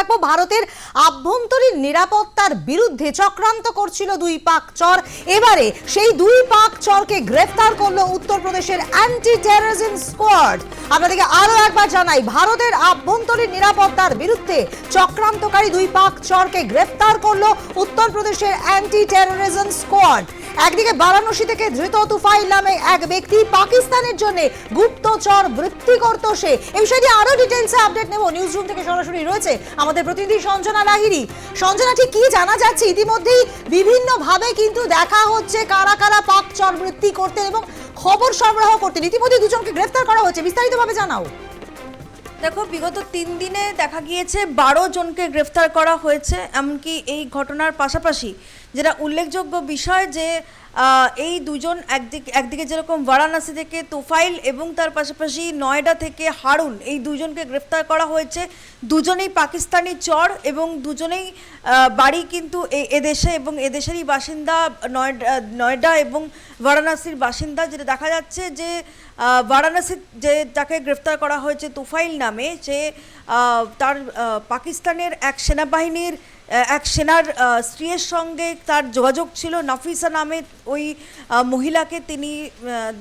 রাখবো। ভারতের আভ্যন্তরীণ নিরাপত্তার বিরুদ্ধে চক্রান্ত করছিল দুই পাক চর। এবারে সেই দুই পাক চরকে গ্রেফতার করলো উত্তরপ্রদেশের অ্যান্টি টেররিজম স্কোয়াড। আপনাদেরকে আরো একবার জানাই, ভারতের আভ্যন্তরীণ নিরাপত্তার বিরুদ্ধে চক্রান্তকারী দুই পাক চরকে গ্রেফতার করলো উত্তরপ্রদেশের অ্যান্টি টেররিজম স্কোয়াড। একদিকে বারাণসী থেকে ধৃত তুফাইল নামে এক ব্যক্তি পাকিস্তানের জন্য গুপ্তচর বৃত্তি করত। সে এই বিষয়ে নিয়ে আরো ডিটেইলসে আপডেট নেব। নিউজ রুম থেকে সরাসরি রয়েছে আমাদের প্রতিনিধি সঞ্জনা লাহিড়ী। সঞ্জনা, ঠিক কি জানা যাচ্ছে? ইতিমধ্যেই বিভিন্ন ভাবে কিন্তু দেখা হচ্ছে কারা কারা পাক চর বৃত্তি করতে এবং খবর সরবরাহ করতে। ইতিমধ্যে দুজনকে গ্রেফতার করা হয়েছে, বিস্তারিতভাবে জানাও। দেখো, বিগত 3 দিনে দেখা গিয়েছে 12 জনকে গ্রেফতার করা হয়েছে। এমনকি এই ঘটনার পাশাপাশি যেটা উল্লেখযোগ্য বিষয় যে এই দুজন একদিকে যেরকম বারাণসী থেকে তোফাইল এবং তার পাশাপাশি নয়ডা থেকে হারুন, এই দুজনকে গ্রেফতার করা হয়েছে। দুজনেই পাকিস্তানি চর এবং দুজনেই বাড়ি কিন্তু এদেশে এবং এদেশেরই বাসিন্দা, নয়ডা এবং বারাণসীর বাসিন্দা। যেটা দেখা যাচ্ছে যে বারাণসী যাকে গ্রেফতার করা হয়েছে তোফাইল নামে, যে তার পাকিস্তানের এক সেনার স্ত্রীর সঙ্গে তার যোগাযোগ ছিল। নাফিসা নামে ওই মহিলাকে তিনি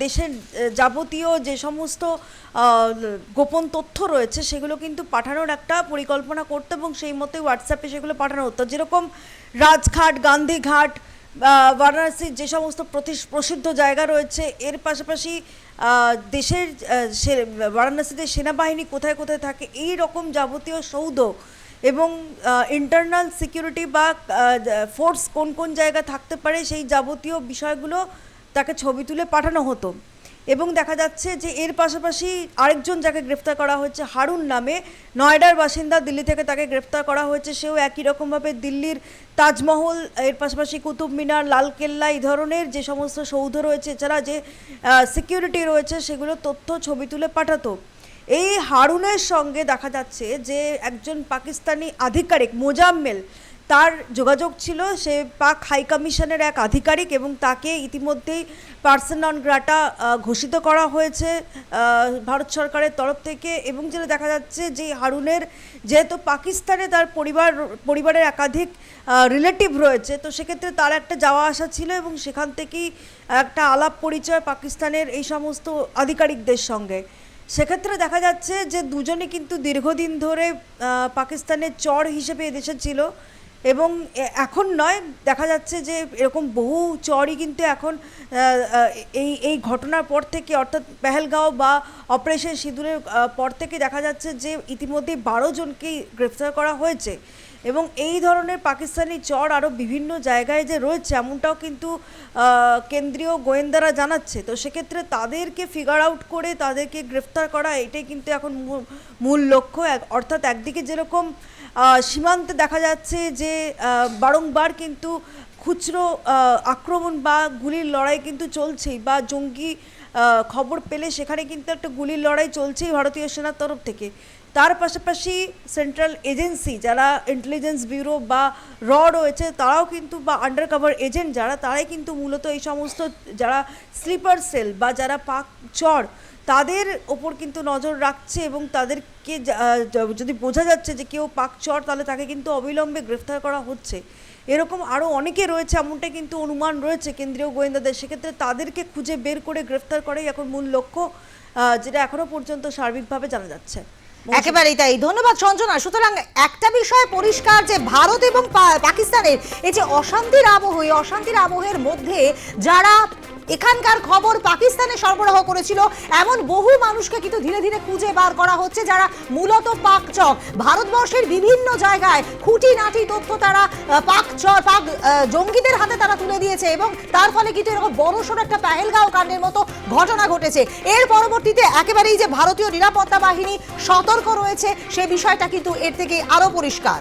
দেশের যাবতীয় যে সমস্ত গোপন তথ্য রয়েছে সেগুলো কিন্তু পাঠানোর একটা পরিকল্পনা করতো এবং সেই মতোই হোয়াটসঅ্যাপে সেগুলো পাঠানো হতো। যেরকম রাজঘাট, গান্ধীঘাট, বারাণসীর যে সমস্ত প্রসিদ্ধ জায়গা রয়েছে, এর পাশাপাশি দেশের বারাণসীতে সেনাবাহিনী কোথায় কোথায় থাকে, এই রকম যাবতীয় সৌধ এবং ইন্টারনাল সিকিউরিটি বা ফোর্স কোন কোন জায়গা থাকতে পারে সেই যাবতীয় বিষয়গুলো তাকে ছবি তুলে পাঠানো হতো। এবং দেখা যাচ্ছে যে এর পাশাপাশি আরেকজন যাকে গ্রেফতার করা হয়েছে হারুন নামে, নয়ডার বাসিন্দা, দিল্লি থেকে তাকে গ্রেফতার করা হয়েছে। সেও একই রকমভাবে দিল্লির তাজমহল, এর পাশাপাশি কুতুব মিনার, লালকেল্লা, এই ধরনের যে সমস্ত সৌধ রয়েছে, এছাড়া যে সিকিউরিটি রয়েছে সেগুলো তথ্য ছবি তুলে পাঠাতো। এই হারুনের সঙ্গে দেখা যাচ্ছে যে একজন পাকিস্তানি আধিকারিক মোজাম্মেল, তার যোগাযোগ ছিল। সে পাক হাই কমিশনের এক আধিকারিক এবং তাকে ইতিমধ্যেই পার্সন নন গ্রাটা ঘোষিত করা হয়েছে ভারত সরকারের তরফ থেকে। এবং যেটা দেখা যাচ্ছে যে হারুনের যেহেতু পাকিস্তানে তার পরিবারের একাধিক রিলেটিভ রয়েছে, তো সেক্ষেত্রে তার একটা যাওয়া আসা ছিল এবং সেখান থেকেই একটা আলাপ পরিচয় পাকিস্তানের এই সমস্ত আধিকারিকদের সঙ্গে। সেক্ষেত্রে দেখা যাচ্ছে যে দুজনে কিন্তু দীর্ঘদিন ধরে পাকিস্তানের চর হিসেবে এদেশে ছিল এবং এখন নয়, দেখা যাচ্ছে যে এরকম বহু চরই কিন্তু এখন এই ঘটনার পর থেকে, অর্থাৎ পেহেলগাঁও বা অপারেশন সিঁদুরের পর থেকে দেখা যাচ্ছে যে ইতিমধ্যে 12 জনকেই গ্রেফতার করা হয়েছে। এবং এই ধরনের পাকিস্তানি চর আরও বিভিন্ন জায়গায় যে রয়েছে এমনটাও কিন্তু কেন্দ্রীয় গোয়েন্দারা জানাচ্ছে। তো সেক্ষেত্রে তাদেরকে ফিগার আউট করে তাদেরকে গ্রেফতার করা, এটাই কিন্তু এখন মূল লক্ষ্য। অর্থাৎ একদিকে যেরকম সীমান্তে দেখা যাচ্ছে যে বারংবার কিন্তু খুচরো আক্রমণ বা গুলির লড়াই কিন্তু চলছেই, বা জঙ্গি খবর পেলে সেখানে কিন্তু একটা গুলির লড়াই চলছেই ভারতীয় সেনার তরফ থেকে। তার পাশাপাশি সেন্ট্রাল এজেন্সি, যারা ইন্টেলিজেন্স ব্যুরো বা রয়েছে, তারাও কিন্তু, বা আন্ডার কভার এজেন্ট যারা, তারাই কিন্তু মূলত এই সমস্ত যারা স্লিপার সেল বা যারা পাক চর, তাদের ওপর কিন্তু নজর রাখছে এবং তাদেরকে যদি বোঝা যাচ্ছে যে কেউ পাক চর, তাহলে তাকে কিন্তু অবিলম্বে গ্রেফতার করা হচ্ছে। এরকম আরও অনেকে রয়েছে, এমনটাই কিন্তু অনুমান রয়েছে কেন্দ্রীয় গোয়েন্দাদের। সেক্ষেত্রে তাদেরকে খুঁজে বের করে গ্রেফতার করাই এখন মূল লক্ষ্য, যেটা এখনো পর্যন্ত সার্বিকভাবে জানা যাচ্ছে। একেবারেই তাই, ধন্যবাদ সঞ্জনা। সুতরাং একটা বিষয় পরিষ্কার যে ভারত এবং পাকিস্তানের এই যে অশান্তির আবহ, এই অশান্তির আবহের মধ্যে যারা এখানকার খবর পাকিস্তানে সরবরাহ করেছিল এমন বহু মানুষকে কিন্তু ধীরে ধীরে খুঁজে বার করা হচ্ছে, যারা মূলত পাকচক। ভারতবর্ষের বিভিন্ন জায়গায় খুঁটিনাটি তথ্য তারা পাক জঙ্গিদের হাতে তারা তুলে দিয়েছে এবং তার ফলে কিন্তু এরকম বড়সড় একটা পেহেলগাঁও কাণ্ডের মতো ঘটনা ঘটেছে। এর পরবর্তীতে একেবারেই যে ভারতীয় নিরাপত্তা বাহিনী সতর্ক রয়েছে, সে বিষয়টা কিন্তু এর থেকে আরো পরিষ্কার।